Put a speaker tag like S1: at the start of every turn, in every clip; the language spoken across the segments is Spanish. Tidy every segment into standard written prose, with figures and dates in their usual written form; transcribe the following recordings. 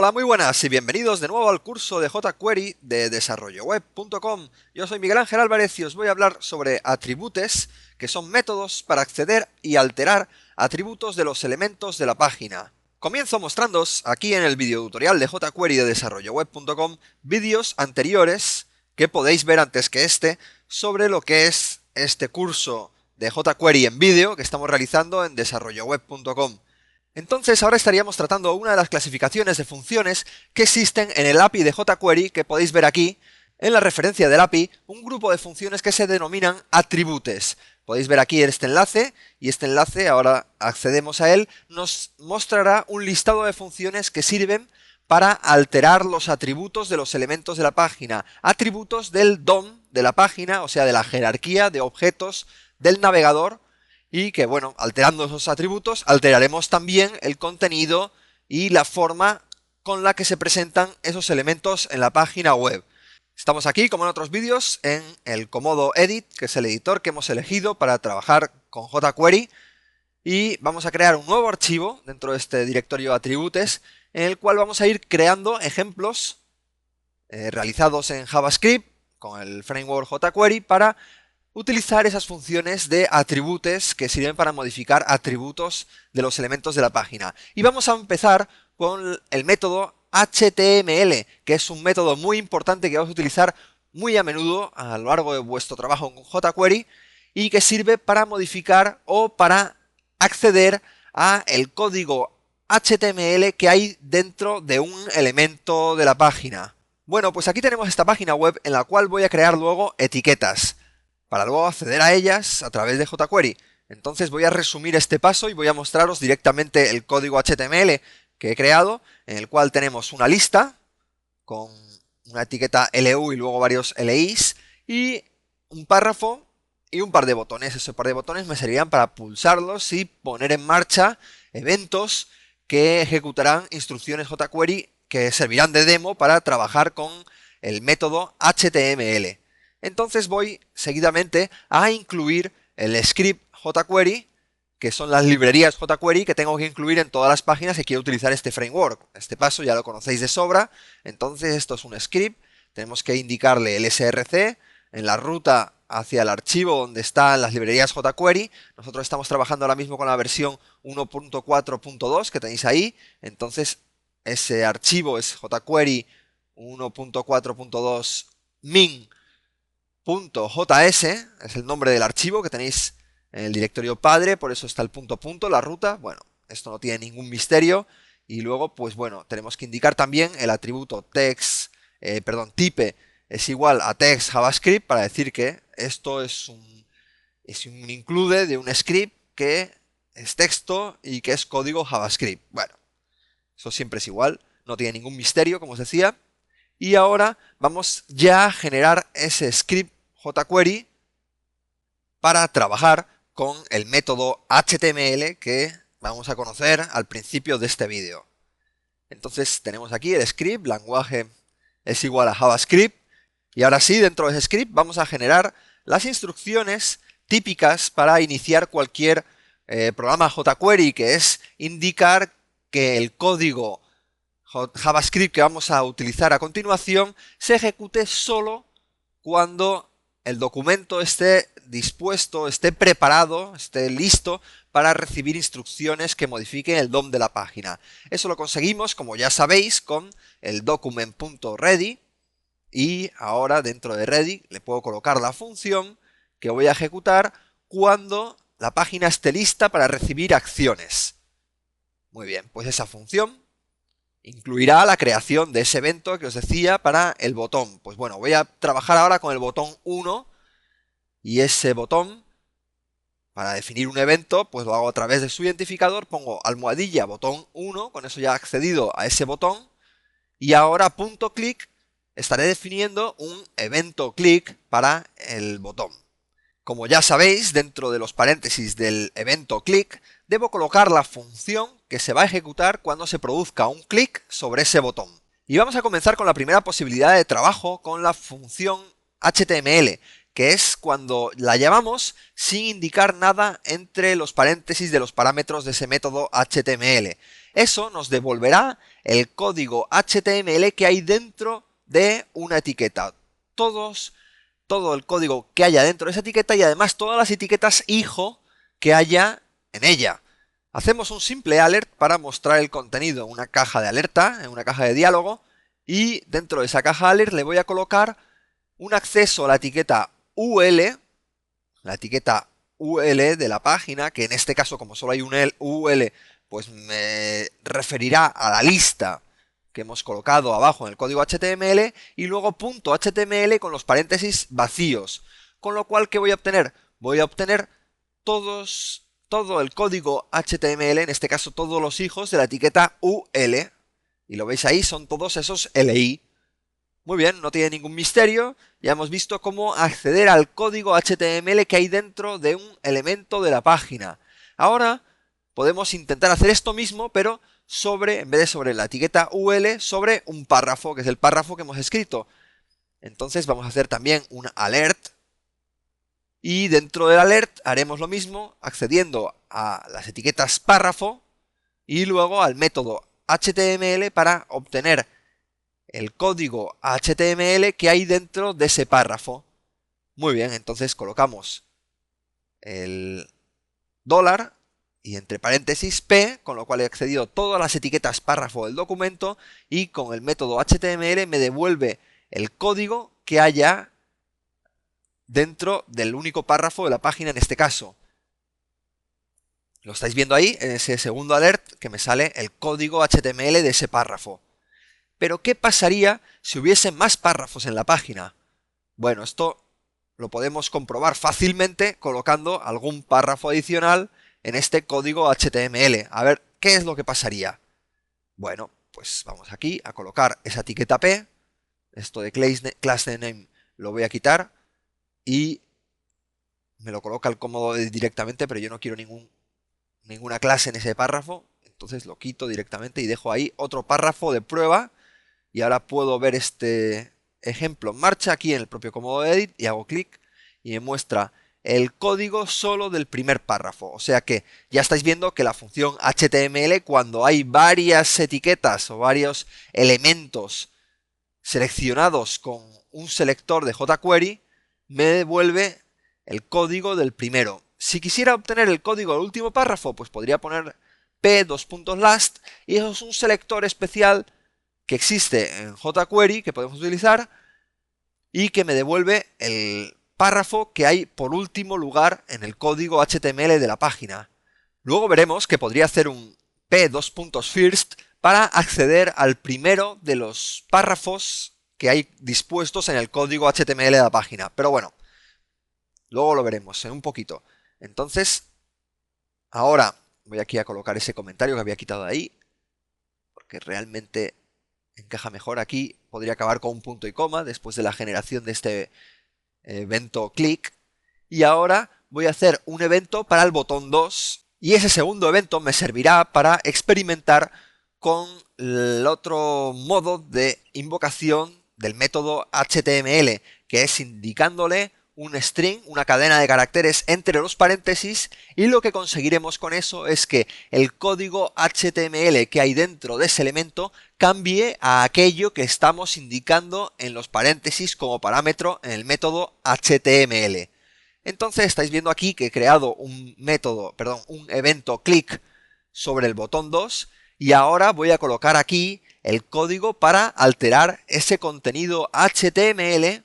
S1: Hola, muy buenas y bienvenidos de nuevo al curso de jQuery de desarrolloweb.com. Yo soy Miguel Ángel Álvarez y os voy a hablar sobre atributes, que son métodos para acceder y alterar atributos de los elementos de la página. Comienzo mostrándoos aquí en el video tutorial de jQuery de desarrolloweb.com vídeos anteriores que podéis ver antes que este sobre lo que es este curso de jQuery en vídeo que estamos realizando en desarrolloweb.com. Entonces ahora estaríamos tratando una de las clasificaciones de funciones que existen en el API de jQuery que podéis ver aquí en la referencia del API, un grupo de funciones que se denominan atributes. Podéis ver aquí este enlace y este enlace, ahora accedemos a él, nos mostrará un listado de funciones que sirven para alterar los atributos de los elementos de la página, atributos del DOM de la página, o sea de la jerarquía de objetos del navegador. Y que, bueno, alterando esos atributos, alteraremos también el contenido y la forma con la que se presentan esos elementos en la página web. Estamos aquí, como en otros vídeos, en el Comodo Edit, que es el editor que hemos elegido para trabajar con jQuery. Y vamos a crear un nuevo archivo dentro de este directorio atributes, en el cual vamos a ir creando ejemplos realizados en JavaScript con el framework jQuery para utilizar esas funciones de atributes que sirven para modificar atributos de los elementos de la página. Y vamos a empezar con el método HTML, que es un método muy importante que vamos a utilizar muy a menudo a lo largo de vuestro trabajo con jQuery y que sirve para modificar o para acceder a el código HTML que hay dentro de un elemento de la página. Bueno, pues aquí tenemos esta página web en la cual voy a crear luego etiquetas para luego acceder a ellas a través de jQuery. Entonces voy a resumir este paso y voy a mostraros directamente el código HTML que he creado, en el cual tenemos una lista con una etiqueta LU y luego varios LIs y un párrafo y un par de botones. Esos par de botones me servirían para pulsarlos y poner en marcha eventos que ejecutarán instrucciones jQuery que servirán de demo para trabajar con el método HTML. Entonces voy seguidamente a incluir el script jQuery, que son las librerías jQuery que tengo que incluir en todas las páginas que quiero utilizar este framework. Este paso ya lo conocéis de sobra, entonces esto es un script, tenemos que indicarle el src en la ruta hacia el archivo donde están las librerías jQuery. Nosotros estamos trabajando ahora mismo con la versión 1.4.2 que tenéis ahí, entonces ese archivo es jQuery 1.4.2 min.js, es el nombre del archivo que tenéis en el directorio padre, por eso está el punto punto, la ruta. Bueno, esto no tiene ningún misterio. Y luego, pues bueno, tenemos que indicar también el atributo type es igual a text JavaScript para decir que esto es un include de un script que es texto y que es código JavaScript. Bueno, eso siempre es igual, no tiene ningún misterio, como os decía. Y ahora vamos ya a generar ese script jQuery para trabajar con el método HTML que vamos a conocer al principio de este vídeo. Entonces tenemos aquí el script, lenguaje es igual a JavaScript. Y ahora sí, dentro de ese script vamos a generar las instrucciones típicas para iniciar cualquier programa jQuery, que es indicar que el código JavaScript que vamos a utilizar a continuación se ejecute solo cuando el documento esté dispuesto, esté preparado, esté listo para recibir instrucciones que modifiquen el DOM de la página. Eso lo conseguimos, como ya sabéis, con el document.ready y ahora dentro de ready le puedo colocar la función que voy a ejecutar cuando la página esté lista para recibir acciones. Muy bien, pues esa función incluirá la creación de ese evento que os decía para el botón. Pues bueno, voy a trabajar ahora con el botón 1 y ese botón, para definir un evento, pues lo hago a través de su identificador, pongo almohadilla botón 1, con eso ya he accedido a ese botón y ahora punto clic estaré definiendo un evento click para el botón. Como ya sabéis, dentro de los paréntesis del evento click, debo colocar la función que se va a ejecutar cuando se produzca un clic sobre ese botón. Y vamos a comenzar con la primera posibilidad de trabajo con la función HTML, que es cuando la llamamos sin indicar nada entre los paréntesis de los parámetros de ese método HTML. Eso nos devolverá el código HTML que hay dentro de una etiqueta. Todo el código que haya dentro de esa etiqueta y además todas las etiquetas hijo que haya en ella. Hacemos un simple alert para mostrar el contenido en una caja de alerta, en una caja de diálogo, y dentro de esa caja de alert le voy a colocar un acceso a la etiqueta UL de la página, que en este caso, como solo hay un UL, pues me referirá a la lista que hemos colocado abajo en el código HTML, y luego .html con los paréntesis vacíos. Con lo cual, ¿qué voy a obtener? Voy a obtener todo el código HTML, en este caso todos los hijos de la etiqueta UL. Y lo veis ahí, son todos esos LI. Muy bien, no tiene ningún misterio. Ya hemos visto cómo acceder al código HTML que hay dentro de un elemento de la página. Ahora podemos intentar hacer esto mismo, pero en vez de sobre la etiqueta UL, sobre un párrafo, que es el párrafo que hemos escrito. Entonces vamos a hacer también un alert. Y dentro del alert haremos lo mismo, accediendo a las etiquetas párrafo y luego al método HTML para obtener el código HTML que hay dentro de ese párrafo. Muy bien, entonces colocamos el dólar y entre paréntesis P, con lo cual he accedido a todas las etiquetas párrafo del documento, y con el método HTML me devuelve el código que haya dentro del único párrafo de la página en este caso. Lo estáis viendo ahí, en ese segundo alert, que me sale el código HTML de ese párrafo. Pero ¿qué pasaría si hubiese más párrafos en la página? Bueno, esto lo podemos comprobar fácilmente colocando algún párrafo adicional en este código HTML. A ver, ¿qué es lo que pasaría? Bueno, pues vamos aquí a colocar esa etiqueta P. Esto de class name lo voy a quitar y me lo coloca el cómodo directamente, pero yo no quiero ninguna clase en ese párrafo. Entonces lo quito directamente y dejo ahí otro párrafo de prueba. Y ahora puedo ver este ejemplo en marcha aquí en el propio cómodo de edit y hago clic y me muestra el código solo del primer párrafo. O sea que ya estáis viendo que la función HTML, cuando hay varias etiquetas o varios elementos seleccionados con un selector de jQuery, me devuelve el código del primero. Si quisiera obtener el código del último párrafo, pues podría poner p::last y eso es un selector especial que existe en jQuery que podemos utilizar y que me devuelve el párrafo que hay por último lugar en el código HTML de la página. Luego veremos que podría hacer un p::first para acceder al primero de los párrafos que hay dispuestos en el código HTML de la página. Pero bueno, luego lo veremos en un poquito. Entonces, ahora voy aquí a colocar ese comentario que había quitado de ahí, porque realmente encaja mejor aquí. Podría acabar con un punto y coma después de la generación de este evento click. Y ahora voy a hacer un evento para el botón 2. Y ese segundo evento me servirá para experimentar con el otro modo de invocación del método HTML, que es indicándole un string, una cadena de caracteres entre los paréntesis, y lo que conseguiremos con eso es que el código HTML que hay dentro de ese elemento cambie a aquello que estamos indicando en los paréntesis como parámetro en el método HTML. Entonces estáis viendo aquí que he creado un evento click sobre el botón 2 y ahora voy a colocar aquí el código para alterar ese contenido HTML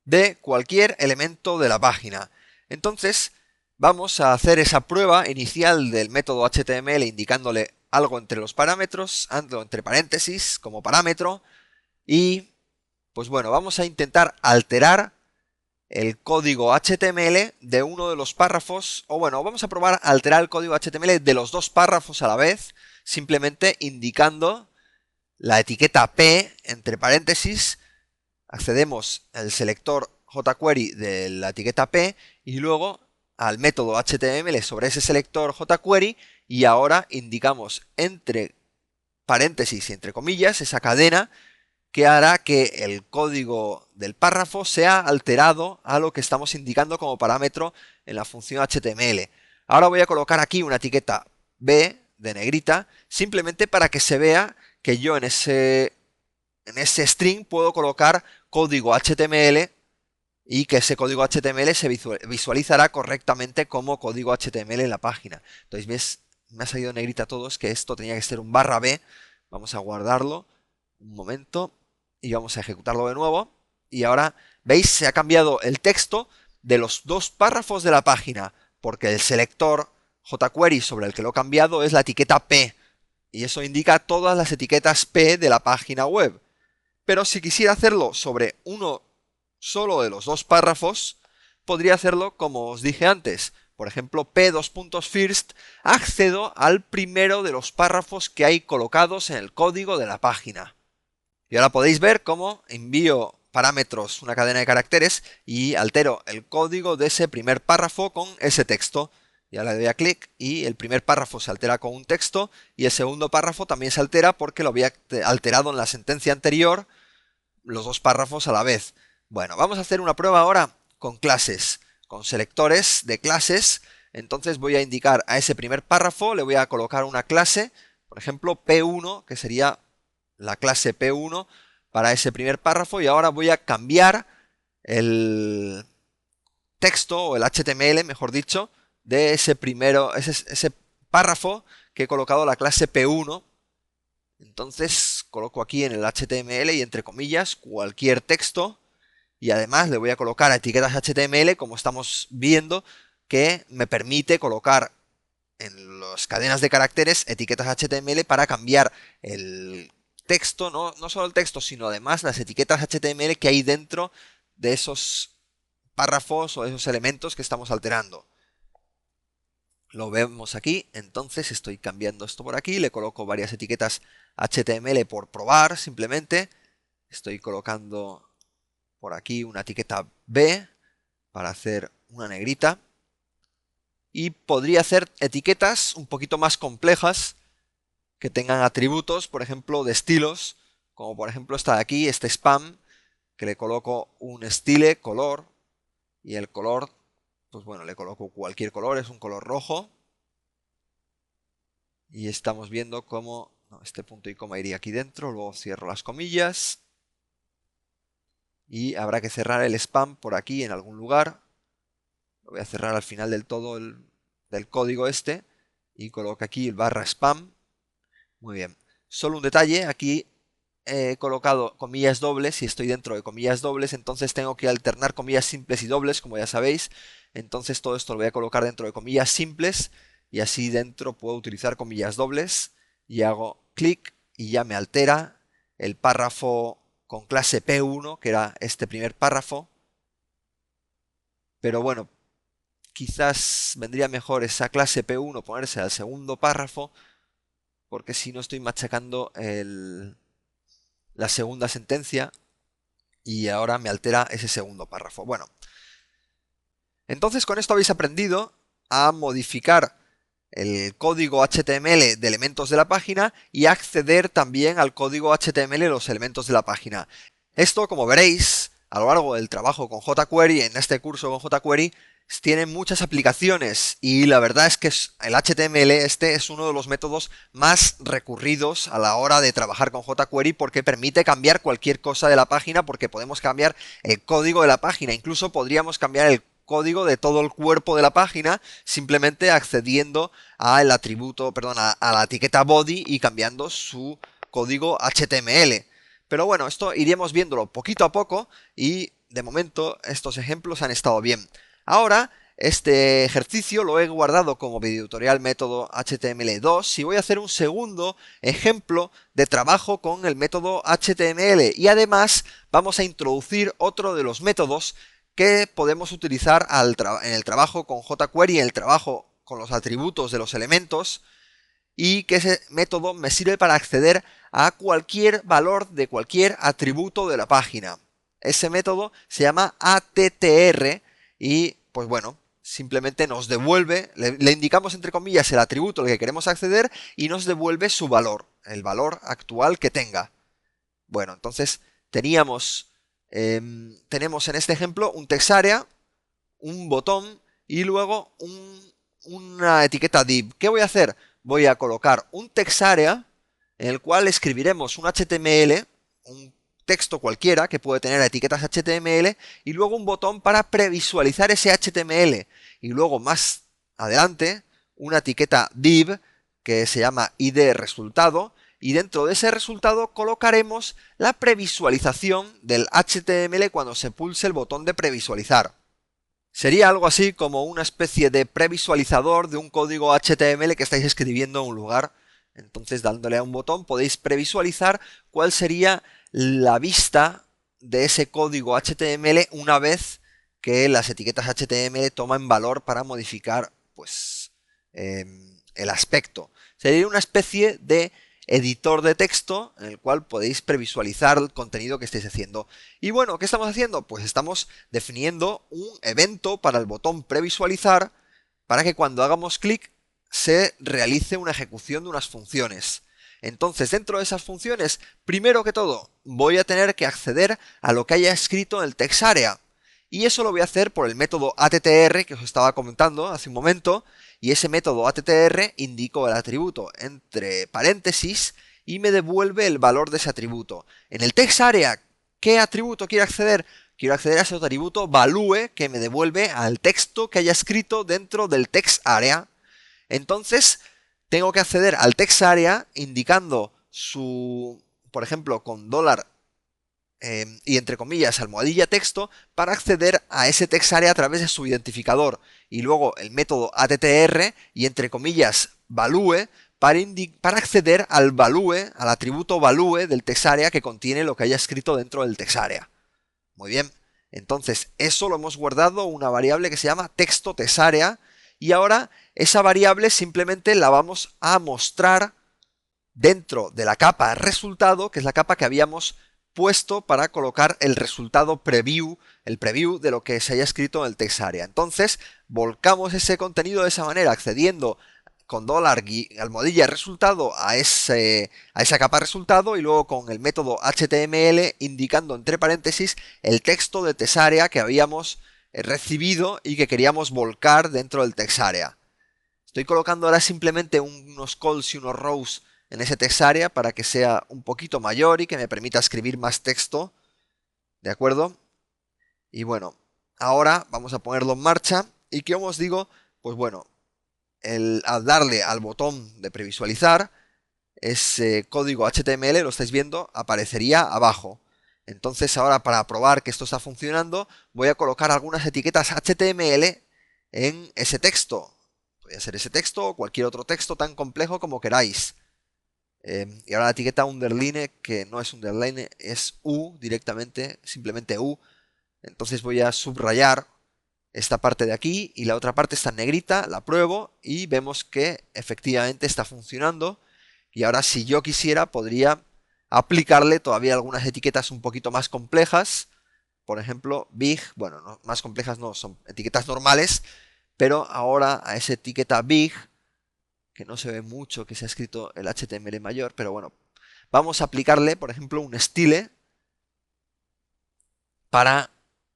S1: de cualquier elemento de la página. Entonces vamos a hacer esa prueba inicial del método HTML indicándole algo entre los parámetros, algo entre paréntesis como parámetro, y pues bueno, vamos a intentar alterar el código HTML de uno de los párrafos, o bueno, vamos a probar a alterar el código HTML de los dos párrafos a la vez, simplemente indicando la etiqueta P entre paréntesis, accedemos al selector jQuery de la etiqueta P y luego al método HTML sobre ese selector jQuery y ahora indicamos entre paréntesis y entre comillas esa cadena que hará que el código del párrafo sea alterado a lo que estamos indicando como parámetro en la función HTML. Ahora voy a colocar aquí una etiqueta B de negrita, simplemente para que se vea que yo en ese string puedo colocar código HTML y que ese código HTML se visualizará correctamente como código HTML en la página. Entonces, ¿ves? Me ha salido negrita a todos que esto tenía que ser un /b. Vamos a guardarlo un momento y vamos a ejecutarlo de nuevo. Y ahora, ¿veis? Se ha cambiado el texto de los dos párrafos de la página, porque el selector jQuery sobre el que lo he cambiado es la etiqueta P. Y eso indica todas las etiquetas P de la página web. Pero si quisiera hacerlo sobre uno solo de los dos párrafos, podría hacerlo como os dije antes. Por ejemplo, p::first, accedo al primero de los párrafos que hay colocados en el código de la página. Y ahora podéis ver cómo envío parámetros, una cadena de caracteres, y altero el código de ese primer párrafo con ese texto. Y ahora le doy a clic y el primer párrafo se altera con un texto y el segundo párrafo también se altera porque lo había alterado en la sentencia anterior, los dos párrafos a la vez. Bueno, vamos a hacer una prueba ahora con clases, con selectores de clases. Entonces voy a indicar a ese primer párrafo, le voy a colocar una clase, por ejemplo P1, que sería la clase P1 para ese primer párrafo, y ahora voy a cambiar el texto o el HTML, mejor dicho, de ese párrafo que he colocado la clase P1. Entonces coloco aquí en el HTML y entre comillas cualquier texto, y además le voy a colocar etiquetas HTML, como estamos viendo, que me permite colocar en las cadenas de caracteres etiquetas HTML para cambiar el texto, no solo el texto, sino además las etiquetas HTML que hay dentro de esos párrafos o esos elementos que estamos alterando. Lo vemos aquí, entonces estoy cambiando esto por aquí, le coloco varias etiquetas HTML por probar simplemente. Estoy colocando por aquí una etiqueta B para hacer una negrita. Y podría hacer etiquetas un poquito más complejas que tengan atributos, por ejemplo, de estilos, como por ejemplo esta de aquí, este spam, que le coloco un style color, y el color, pues bueno, le coloco cualquier color, es un color rojo. Y estamos viendo cómo este punto y coma iría aquí dentro, luego cierro las comillas. Y habrá que cerrar el spam por aquí en algún lugar. Lo voy a cerrar al final del todo del código este. Y coloco aquí el /spam. Muy bien. Solo un detalle, aquí he colocado comillas dobles y estoy dentro de comillas dobles, entonces tengo que alternar comillas simples y dobles, como ya sabéis. Entonces todo esto lo voy a colocar dentro de comillas simples y así dentro puedo utilizar comillas dobles y hago clic y ya me altera el párrafo con clase P1, que era este primer párrafo. Pero bueno, quizás vendría mejor esa clase P1 ponerse al segundo párrafo, porque si no estoy machacando la segunda sentencia y ahora me altera ese segundo párrafo. Bueno, entonces con esto habéis aprendido a modificar el código HTML de elementos de la página y acceder también al código HTML de los elementos de la página. Esto, como veréis, a lo largo del trabajo con jQuery, en este curso con jQuery, tiene muchas aplicaciones y la verdad es que el HTML es uno de los métodos más recurridos a la hora de trabajar con jQuery porque permite cambiar cualquier cosa de la página, porque podemos cambiar el código de la página, incluso podríamos cambiar el código de todo el cuerpo de la página simplemente accediendo al atributo, perdón, a la etiqueta body y cambiando su código HTML. Pero bueno, esto iremos viéndolo poquito a poco y de momento estos ejemplos han estado bien. Ahora, este ejercicio lo he guardado como videotutorial método HTML2 y voy a hacer un segundo ejemplo de trabajo con el método HTML y además vamos a introducir otro de los métodos que podemos utilizar en el trabajo con jQuery, en el trabajo con los atributos de los elementos, y que ese método me sirve para acceder a cualquier valor de cualquier atributo de la página. Ese método se llama attr y pues bueno, simplemente nos devuelve, le indicamos entre comillas el atributo al que queremos acceder y nos devuelve su valor, el valor actual que tenga. Bueno, entonces tenemos en este ejemplo un textArea, un botón y luego una etiqueta div. ¿Qué voy a hacer? Voy a colocar un textArea en el cual escribiremos un HTML, un texto cualquiera que puede tener etiquetas HTML y luego un botón para previsualizar ese HTML y luego más adelante una etiqueta div que se llama id resultado y dentro de ese resultado colocaremos la previsualización del HTML cuando se pulse el botón de previsualizar. Sería algo así como una especie de previsualizador de un código HTML que estáis escribiendo en un lugar. Entonces, dándole a un botón podéis previsualizar cuál sería la vista de ese código HTML una vez que las etiquetas HTML toman valor para modificar, pues, el aspecto. Sería una especie de editor de texto en el cual podéis previsualizar el contenido que estéis haciendo. Y bueno, ¿qué estamos haciendo? Pues estamos definiendo un evento para el botón previsualizar para que cuando hagamos clic se realice una ejecución de unas funciones. Entonces, dentro de esas funciones, primero que todo, voy a tener que acceder a lo que haya escrito en el text area. Y eso lo voy a hacer por el método attr que os estaba comentando hace un momento. Y ese método attr indico el atributo entre paréntesis y me devuelve el valor de ese atributo. En el text area, ¿qué atributo quiero acceder? Quiero acceder a ese atributo value que me devuelve al texto que haya escrito dentro del text area. Entonces, tengo que acceder al text area indicando su, por ejemplo, con dólar y entre comillas almohadilla texto para acceder a ese text area a través de su identificador y luego el método attr y entre comillas value para acceder al value, al atributo value del text area que contiene lo que haya escrito dentro del text area. Muy bien, entonces eso lo hemos guardado una variable que se llama texto text area y ahora esa variable simplemente la vamos a mostrar dentro de la capa resultado, que es la capa que habíamos puesto para colocar el resultado preview, el preview de lo que se haya escrito en el text area. Entonces, volcamos ese contenido de esa manera, accediendo con dólar almohadilla resultado a esa capa resultado y luego con el método HTML indicando entre paréntesis el texto de text area que habíamos recibido y que queríamos volcar dentro del text area. Estoy colocando ahora simplemente unos calls y unos rows en ese text area para que sea un poquito mayor y que me permita escribir más texto, ¿de acuerdo? Y bueno, ahora vamos a ponerlo en marcha y ¿qué os digo? Pues bueno, al darle al botón de previsualizar, ese código HTML, lo estáis viendo, aparecería abajo. Entonces ahora para probar que esto está funcionando, voy a colocar algunas etiquetas HTML en ese texto. Puede ser ese texto o cualquier otro texto tan complejo como queráis. Y ahora la etiqueta underline, que no es underline, es U directamente, simplemente U. Entonces voy a subrayar esta parte de aquí y la otra parte está en negrita, la pruebo y vemos que efectivamente está funcionando. Y ahora si yo quisiera podría aplicarle todavía algunas etiquetas un poquito más complejas. Por ejemplo, big, bueno, no, más complejas no, son etiquetas normales. Pero ahora a esa etiqueta big, que no se ve mucho que se ha escrito el HTML mayor, pero bueno, vamos a aplicarle, por ejemplo, un style para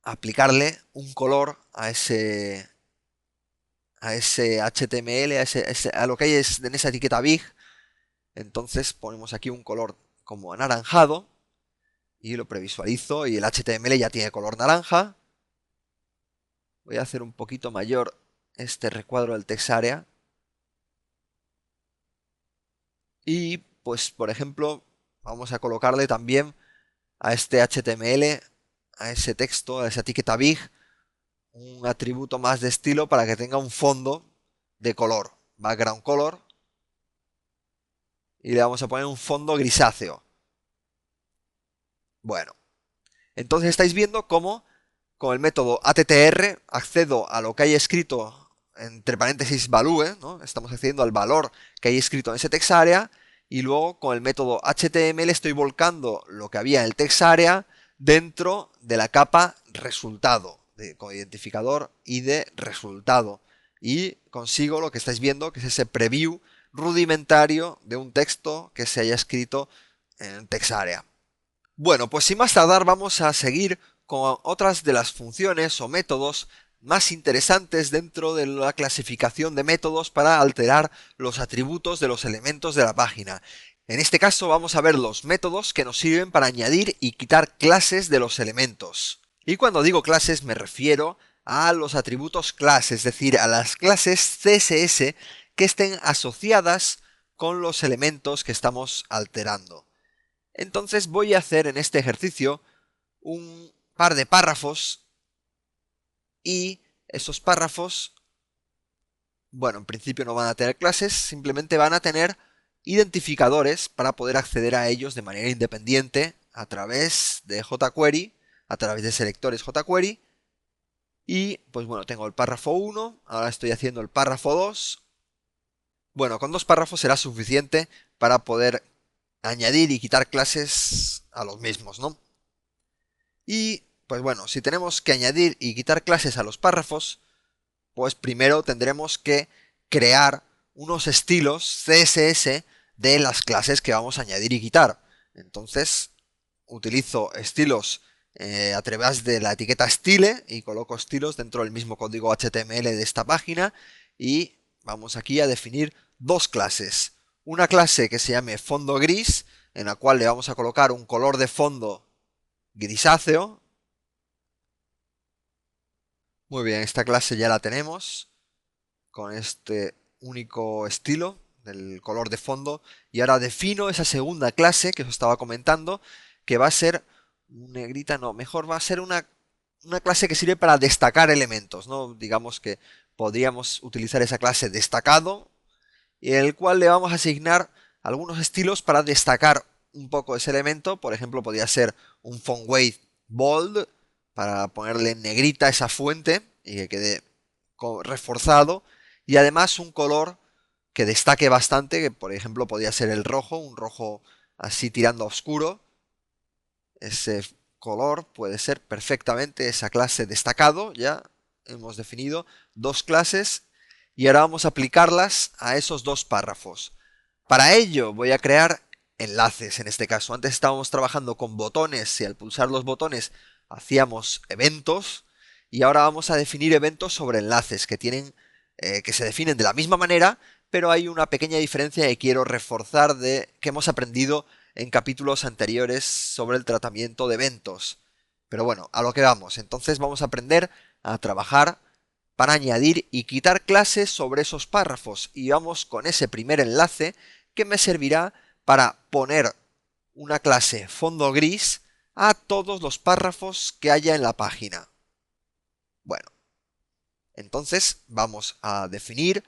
S1: aplicarle un color a ese HTML, a lo que hay en esa etiqueta big. Entonces ponemos aquí un color como anaranjado y lo previsualizo y el HTML ya tiene color naranja. Voy a hacer un poquito mayor este recuadro del text area. Y pues por ejemplo vamos a colocarle también a este HTML, a ese texto, a esa etiqueta big, un atributo más de estilo para que tenga un fondo de color, background color, y le vamos a poner un fondo grisáceo. Bueno, entonces estáis viendo cómo con el método attr accedo a lo que hay escrito entre paréntesis value, ¿no? Estamos accediendo al valor que hay escrito en ese text area y luego con el método html estoy volcando lo que había en el text area dentro de la capa resultado, con identificador y de resultado. Y consigo lo que estáis viendo, que es ese preview rudimentario de un texto que se haya escrito en text area. Bueno, pues sin más tardar vamos a seguir con otras de las funciones o métodos más interesantes dentro de la clasificación de métodos para alterar los atributos de los elementos de la página. En este caso vamos a ver los métodos que nos sirven para añadir y quitar clases de los elementos. Y cuando digo clases me refiero a los atributos class, es decir, a las clases CSS que estén asociadas con los elementos que estamos alterando. Entonces voy a hacer en este ejercicio un par de párrafos y esos párrafos, bueno, en principio no van a tener clases, simplemente van a tener identificadores para poder acceder a ellos de manera independiente a través de jQuery, a través de selectores jQuery. Y pues bueno, tengo el párrafo 1, ahora estoy haciendo el párrafo 2. Bueno, con 2 párrafos será suficiente para poder añadir y quitar clases a los mismos, ¿no? Y pues bueno, si tenemos que añadir y quitar clases a los párrafos, pues primero tendremos que crear unos estilos CSS de las clases que vamos a añadir y quitar. Entonces utilizo estilos a través de la etiqueta style y coloco estilos dentro del mismo código HTML de esta página y vamos aquí a definir 2 clases. Una clase que se llame fondo gris, en la cual le vamos a colocar un color de fondo grisáceo. Muy bien, esta clase ya la tenemos con este único estilo del color de fondo. Y ahora defino esa segunda clase que os estaba comentando, que va a ser negrita, no, mejor va a ser una clase que sirve para destacar elementos, ¿no? Digamos que podríamos utilizar esa clase destacado, y el cual le vamos a asignar algunos estilos para destacar un poco ese elemento. Por ejemplo, podría ser un font weight bold para ponerle en negrita esa fuente y que quede reforzado, y además un color que destaque bastante, que por ejemplo podría ser el rojo, un rojo así tirando a oscuro. Ese color puede ser perfectamente esa clase destacado. Ya hemos definido 2 clases y ahora vamos a aplicarlas a esos 2 párrafos. Para ello voy a crear enlaces en este caso. Antes estábamos trabajando con botones y al pulsar los botones hacíamos eventos, y ahora vamos a definir eventos sobre enlaces que se definen de la misma manera, pero hay una pequeña diferencia que quiero reforzar que hemos aprendido en capítulos anteriores sobre el tratamiento de eventos. Pero bueno, a lo que vamos. Entonces vamos a aprender a trabajar para añadir y quitar clases sobre esos párrafos, y vamos con ese primer enlace que me servirá para poner una clase fondo gris a todos los párrafos que haya en la página. Bueno, entonces vamos a definir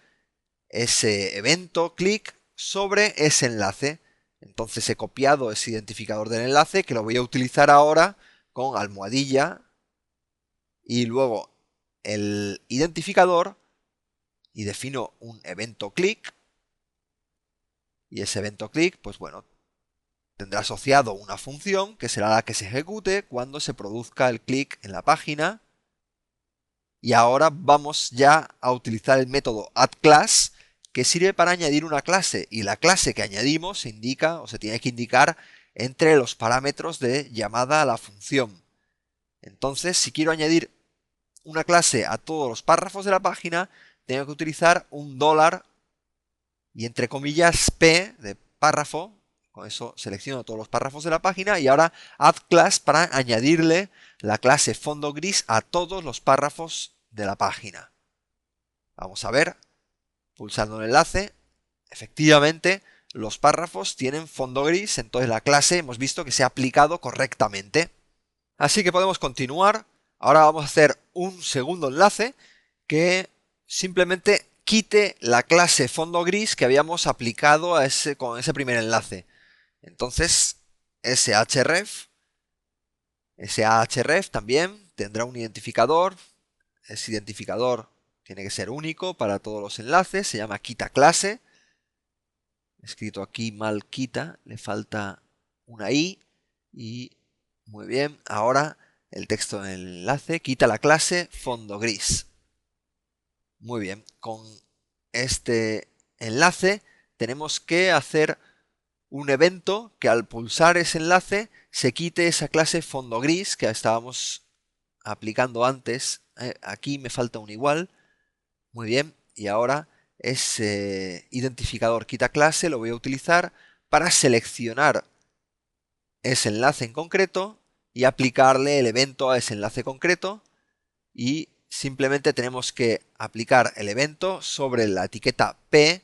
S1: ese evento clic sobre ese enlace. Entonces he copiado ese identificador del enlace que lo voy a utilizar ahora con almohadilla y luego el identificador, y defino un evento clic, y ese evento clic, pues bueno, tendrá asociado una función que será la que se ejecute cuando se produzca el clic en la página. Y ahora vamos ya a utilizar el método addClass, que sirve para añadir una clase, y la clase que añadimos se indica o se tiene que indicar entre los parámetros de llamada a la función. Entonces, si quiero añadir una clase a todos los párrafos de la página, tengo que utilizar un dólar y entre comillas p de párrafo. Con eso selecciono todos los párrafos de la página y ahora add class para añadirle la clase fondo gris a todos los párrafos de la página. Vamos a ver, pulsando el enlace, efectivamente los párrafos tienen fondo gris, entonces la clase hemos visto que se ha aplicado correctamente. Así que podemos continuar. Ahora vamos a hacer un segundo enlace que simplemente quite la clase fondo gris que habíamos aplicado con ese primer enlace. Entonces, sh-ref también tendrá un identificador. Ese identificador tiene que ser único para todos los enlaces. Se llama quita clase. Escrito aquí mal quita, le falta una i. Y muy bien, ahora el texto en el enlace quita la clase fondo gris. Muy bien, con este enlace tenemos que hacer un evento que al pulsar ese enlace se quite esa clase fondo gris que estábamos aplicando antes. Aquí me falta un igual. Muy bien, y ahora ese identificador quita clase lo voy a utilizar para seleccionar ese enlace en concreto y aplicarle el evento a ese enlace concreto, y simplemente tenemos que aplicar el evento sobre la etiqueta P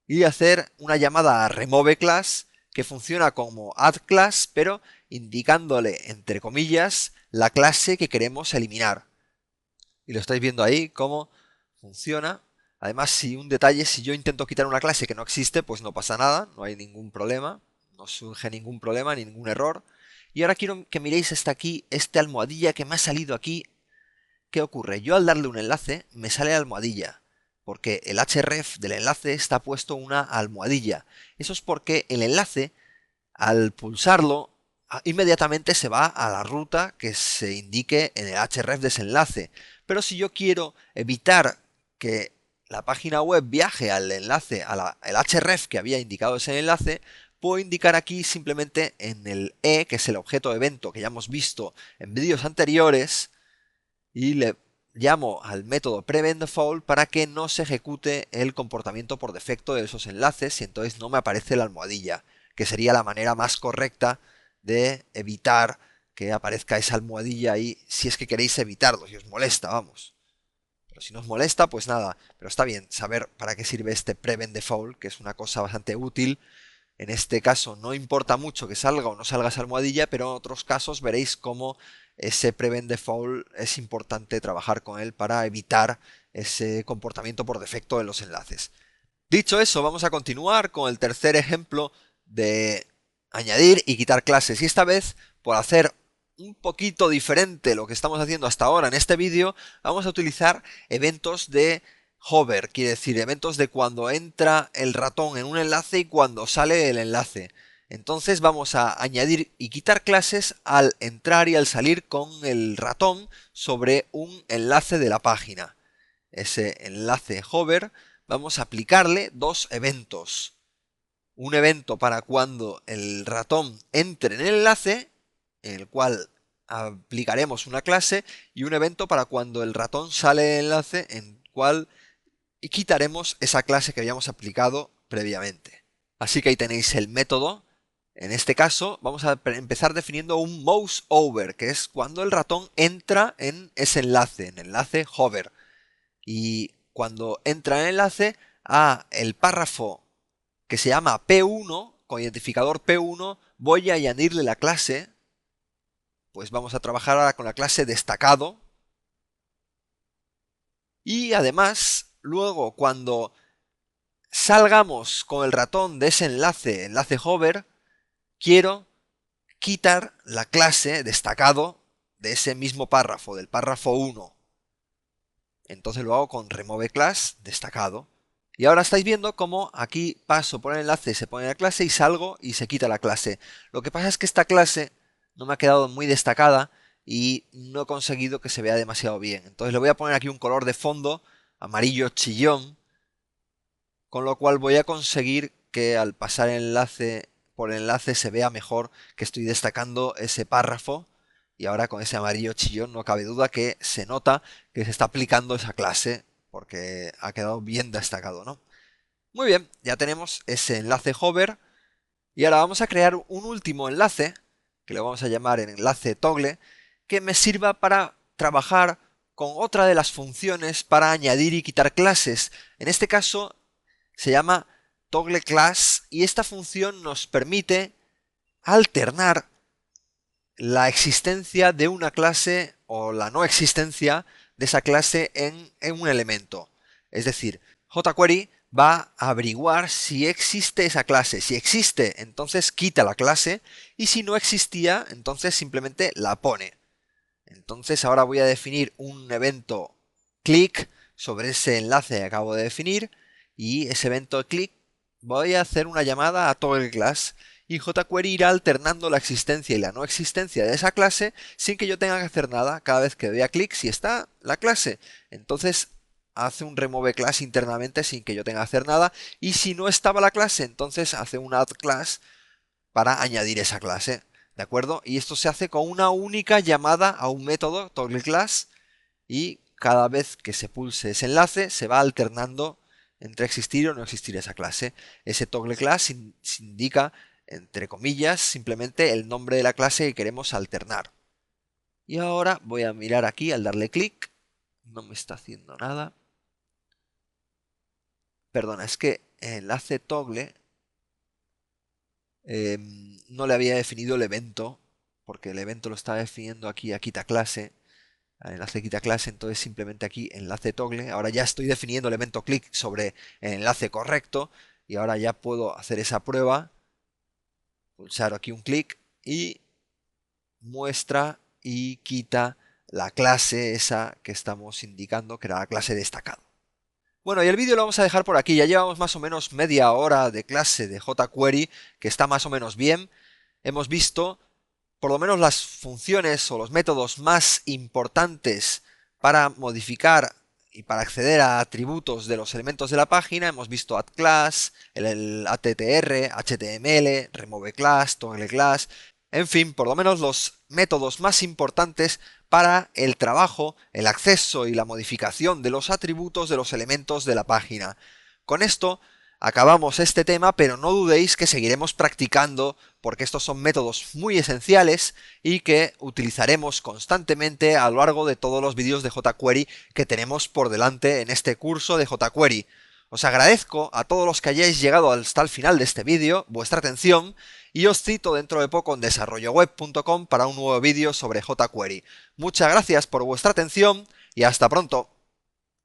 S1: y hacer una llamada a removeClass que funciona como addClass, pero indicándole entre comillas la clase que queremos eliminar. Y lo estáis viendo ahí cómo funciona. Además, un detalle, si yo intento quitar una clase que no existe, pues no pasa nada, no hay ningún problema, no surge ningún problema ni ningún error. Y ahora quiero que miréis hasta aquí, esta almohadilla que me ha salido aquí. ¿Qué ocurre? Yo al darle un enlace me sale almohadilla, porque el href del enlace está puesto una almohadilla. Eso es porque el enlace, al pulsarlo, inmediatamente se va a la ruta que se indique en el href de ese enlace. Pero si yo quiero evitar que la página web viaje al enlace, al href que había indicado ese enlace, puedo indicar aquí simplemente en el E, que es el objeto evento que ya hemos visto en vídeos anteriores, y le llamo al método preventDefault para que no se ejecute el comportamiento por defecto de esos enlaces y entonces no me aparece la almohadilla, que sería la manera más correcta de evitar que aparezca esa almohadilla ahí, si es que queréis evitarlo, si os molesta, vamos. Pero si no os molesta, pues nada, pero está bien saber para qué sirve este preventDefault, que es una cosa bastante útil. En este caso no importa mucho que salga o no salga esa almohadilla, pero en otros casos veréis cómo ese preventDefault es importante trabajar con él para evitar ese comportamiento por defecto de los enlaces. Dicho eso, vamos a continuar con el tercer ejemplo de añadir y quitar clases. Y esta vez, por hacer un poquito diferente lo que estamos haciendo hasta ahora en este vídeo, vamos a utilizar eventos de hover, quiere decir eventos de cuando entra el ratón en un enlace y cuando sale el enlace. Entonces vamos a añadir y quitar clases al entrar y al salir con el ratón sobre un enlace de la página. Ese enlace hover vamos a aplicarle dos eventos. Un evento para cuando el ratón entre en el enlace, en el cual aplicaremos una clase, y un evento para cuando el ratón sale del enlace, en el cual quitaremos esa clase que habíamos aplicado previamente. Así que ahí tenéis el método. En este caso vamos a empezar definiendo un mouse over, que es cuando el ratón entra en ese enlace, en el enlace hover. Y cuando entra en el enlace, a el párrafo que se llama P1, con identificador P1, voy a añadirle la clase, pues vamos a trabajar ahora con la clase destacado. Y además, luego cuando salgamos con el ratón de ese enlace hover, quiero quitar la clase destacado de ese mismo párrafo, del párrafo 1. Entonces lo hago con removeClass destacado. Y ahora estáis viendo cómo aquí paso por el enlace, se pone la clase y salgo y se quita la clase. Lo que pasa es que esta clase no me ha quedado muy destacada y no he conseguido que se vea demasiado bien. Entonces le voy a poner aquí un color de fondo, amarillo chillón, con lo cual voy a conseguir que al pasar el enlace por el enlace se vea mejor que estoy destacando ese párrafo. Y ahora con ese amarillo chillón no cabe duda que se nota que se está aplicando esa clase porque ha quedado bien destacado, ¿no? Muy bien, ya tenemos ese enlace hover y ahora vamos a crear un último enlace que lo vamos a llamar el enlace toggle, que me sirva para trabajar con otra de las funciones para añadir y quitar clases. En este caso se llama toggle class y esta función nos permite alternar la existencia de una clase o la no existencia de esa clase en un elemento. Es decir, jQuery va a averiguar si existe esa clase. Si existe, entonces quita la clase, y si no existía, entonces simplemente la pone. Entonces ahora voy a definir un evento click sobre ese enlace que acabo de definir, y ese evento click voy a hacer una llamada a toggleClass y jQuery irá alternando la existencia y la no existencia de esa clase sin que yo tenga que hacer nada. Cada vez que doy a clic, si está la clase, entonces hace un removeClass internamente sin que yo tenga que hacer nada, y si no estaba la clase, entonces hace un addClass para añadir esa clase. ¿De acuerdo? Y esto se hace con una única llamada a un método toggleClass, y cada vez que se pulse ese enlace se va alternando entre existir o no existir esa clase. Ese toggle class indica, entre comillas, simplemente el nombre de la clase que queremos alternar. Y ahora voy a mirar aquí al darle clic. No me está haciendo nada. Perdona, es que enlace toggle no le había definido el evento, porque el evento lo estaba definiendo aquí a quita clase, al enlace quita clase, entonces simplemente aquí enlace toggle. Ahora ya estoy definiendo el evento click sobre el enlace correcto y ahora ya puedo hacer esa prueba, pulsar aquí un clic y muestra y quita la clase esa que estamos indicando, que era la clase destacado. Bueno, y el vídeo lo vamos a dejar por aquí. Ya llevamos más o menos media hora de clase de jQuery, que está más o menos bien. Hemos visto por lo menos las funciones o los métodos más importantes para modificar y para acceder a atributos de los elementos de la página. Hemos visto addClass, el attr, html, removeclass, toggleclass. En fin, por lo menos los métodos más importantes para el trabajo, el acceso y la modificación de los atributos de los elementos de la página. Con esto acabamos este tema, pero no dudéis que seguiremos practicando porque estos son métodos muy esenciales y que utilizaremos constantemente a lo largo de todos los vídeos de jQuery que tenemos por delante en este curso de jQuery. Os agradezco a todos los que hayáis llegado hasta el final de este vídeo vuestra atención y os cito dentro de poco en desarrolloweb.com para un nuevo vídeo sobre jQuery. Muchas gracias por vuestra atención y hasta pronto.